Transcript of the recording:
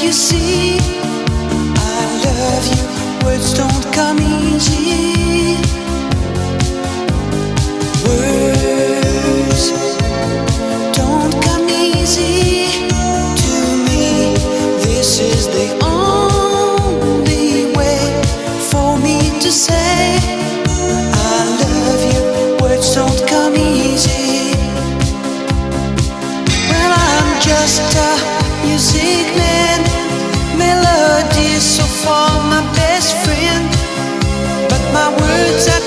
you see, I love you. Words don't come easy. Words don't come easy to me. This is the only way for me to say I love you. Words don't come easy. Well, I'm just a music man. Melody is so far my best friend, but my words are